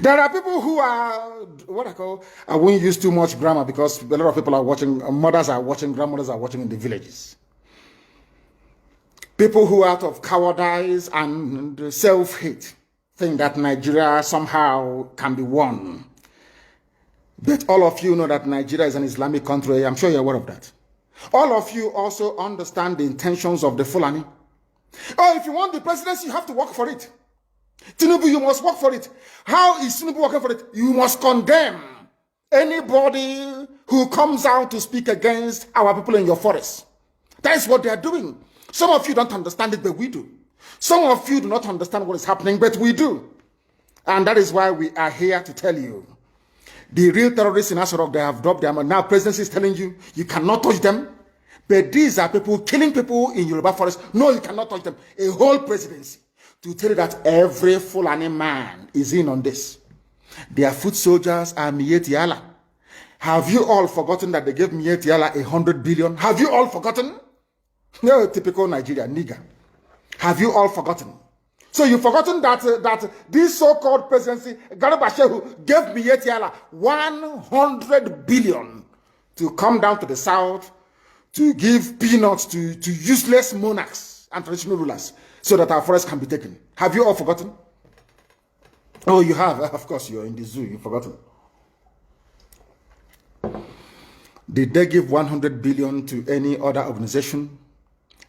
There are people who are, what I call, I won't use too much grammar because a lot of people are watching, mothers are watching, grandmothers are watching in the villages. People who out of cowardice and self-hate think that Nigeria somehow can be won. But all of you know that Nigeria is an Islamic country. I'm sure you're aware of that. All of you also understand the intentions of the Fulani. Oh, if you want the presidency, you have to work for it. Tinubu, you must work for it. How is Tinubu working for it? You must condemn anybody who comes out to speak against our people in your forest. That is what they are doing. Some of you don't understand it, but we do. Some of you do not understand what is happening, but we do. And that is why we are here to tell you. The real terrorists in Asarok, they have dropped them. And now presidency is telling you, you cannot touch them. But these are people killing people in Yoruba forest. No, you cannot touch them. A whole presidency to tell you that every Fulani man is in on this. Their foot soldiers are Mieti Allah. Have you all forgotten that they gave Mieti Allah 100 billion? Have you all forgotten? No, typical Nigeria, nigger. Have you all forgotten? So you've forgotten that this so-called presidency, Garba Shehu, gave Mieti Allah 100 billion to come down to the south to give peanuts to useless monarchs and traditional rulers so that our forests can be taken. Have you all forgotten? Oh, you have. Of course, you're in the zoo. You've forgotten. Did they give 100 billion to any other organization?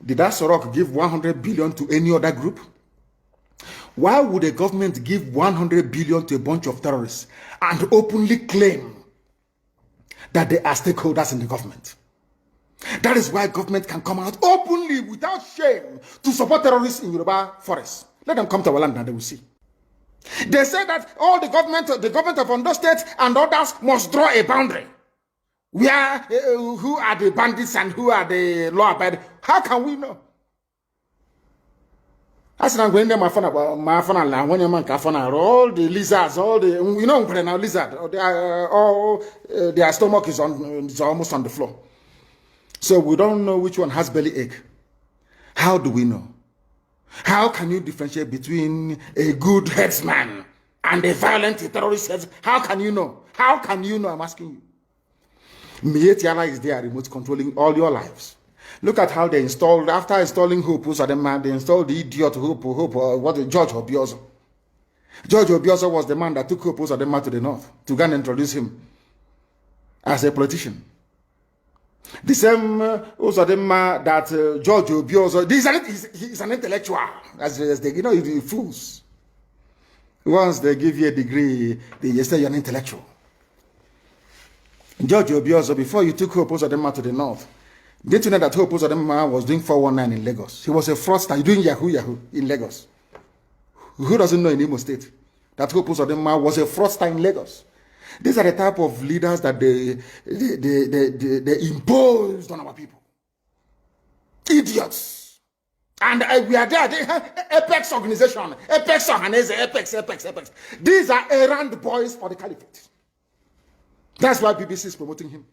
Did Asorok give 100 billion to any other group? Why would a government give 100 billion to a bunch of terrorists and openly claim that they are stakeholders in the government? That is why government can come out openly without shame to support terrorists in Yoruba forests. Let them come to our land and they will see. They say that all the government of Ondo State and others must draw a boundary. Where who are the bandits and who are the law-abiding? How can we know? I said I'm going there my phone and when your man can all the lizards, all the now lizard, their stomach is almost on the floor. So we don't know which one has belly ache. How do we know? How can you differentiate between a good headsman and a violent terrorist headsman? How can you know? How can you know? I'm asking you. Mieti Allah is there, remote controlling all your lives. Look at how they installed, after installing Hope, they installed the idiot George Obiozo. George Obiozo was the man that took Hope to the north to go and introduce him as a politician. The same that George Obiozo, he's an intellectual, as they, the fools. Once they give you a degree, they say you're an intellectual. George Obiozo, before you took Hope to the north, did you know that Hope was doing 419 in Lagos? He was a fraudster doing Yahoo in Lagos. Who doesn't know in Imo State that Hope was a fraudster in Lagos? These are the type of leaders that they imposed on our people. Idiots. And we are there. They have Apex organization. Apex Ohanese. Apex. These are errand boys for the caliphate. That's why BBC is promoting him.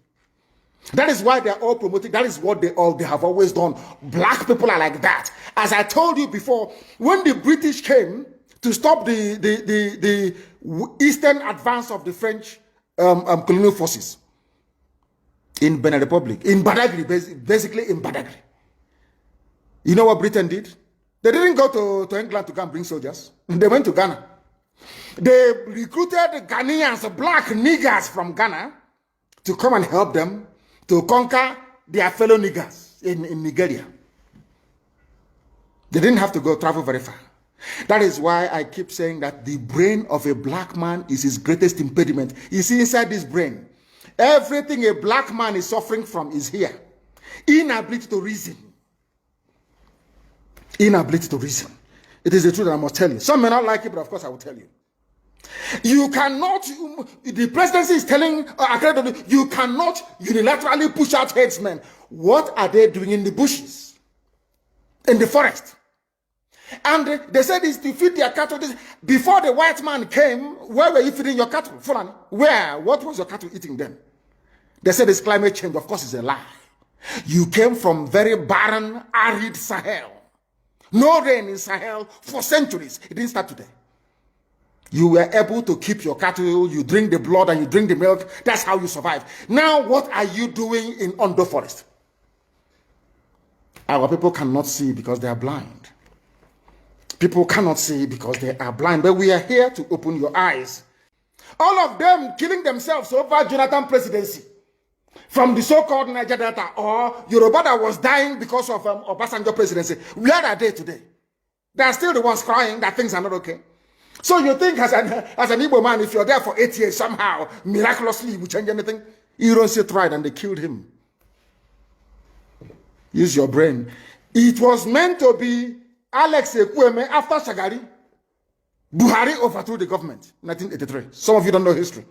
That is why they're all promoting. That is what they have always done. Black people are like that. As I told you before, when the British came to stop the eastern advance of the French colonial forces in Benin Republic, in Badagry, basically in Badagry. You know what Britain did? They didn't go to England to go and bring soldiers. They went to Ghana. They recruited Ghanaians, black niggers from Ghana, to come and help them to conquer their fellow niggers in Nigeria. They didn't have to travel very far. That is why I keep saying that the brain of a black man is his greatest impediment. You see, inside this brain, everything a black man is suffering from is here. Inability to reason. Inability to reason. It is the truth that I must tell you. Some may not like it, but of course I will tell you. You cannot, the presidency is telling, you cannot unilaterally push out headsmen. What are they doing in the bushes? In the forest? And they said it's to feed their cattle. Before the white man came, where were you feeding your cattle? Fulani? Where? What was your cattle eating then? They said it's climate change. Of course, it's a lie. You came from very barren, arid Sahel. No rain in Sahel for centuries. It didn't start today. You were able to keep your cattle, you drink the blood and you drink the milk. That's how you survive. Now, what are you doing in Ondo Forest? Our people cannot see because they are blind. People cannot see because they are blind. But we are here to open your eyes. All of them killing themselves over Jonathan presidency. From the so-called Niger Delta or Yoruba that was dying because of Obasanjo presidency. Where are they today? They are still the ones crying that things are not okay. So you think as an Igbo man, if you're there for 8 years, somehow, miraculously, you will change anything? Ironsi tried and they killed him. Use your brain. It was meant to be Alex Ekwueme after Shagari. Buhari overthrew the government in 1983. Some of you don't know history.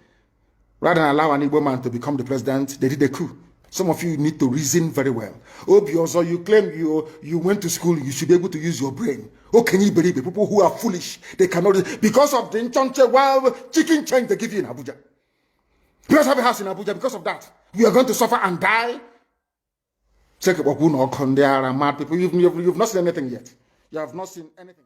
Rather than allow an Igbo man to become the president, they did a coup. Some of you need to reason very well. Obioso, you claim you went to school, you should be able to use your brain. Oh, can you believe it? People who are foolish, they cannot, because of the Nchonche wild chicken change they give you in Abuja. You don't have a house in Abuja because of that. You are going to suffer and die. Check mad people. You've not seen anything yet. You have not seen anything.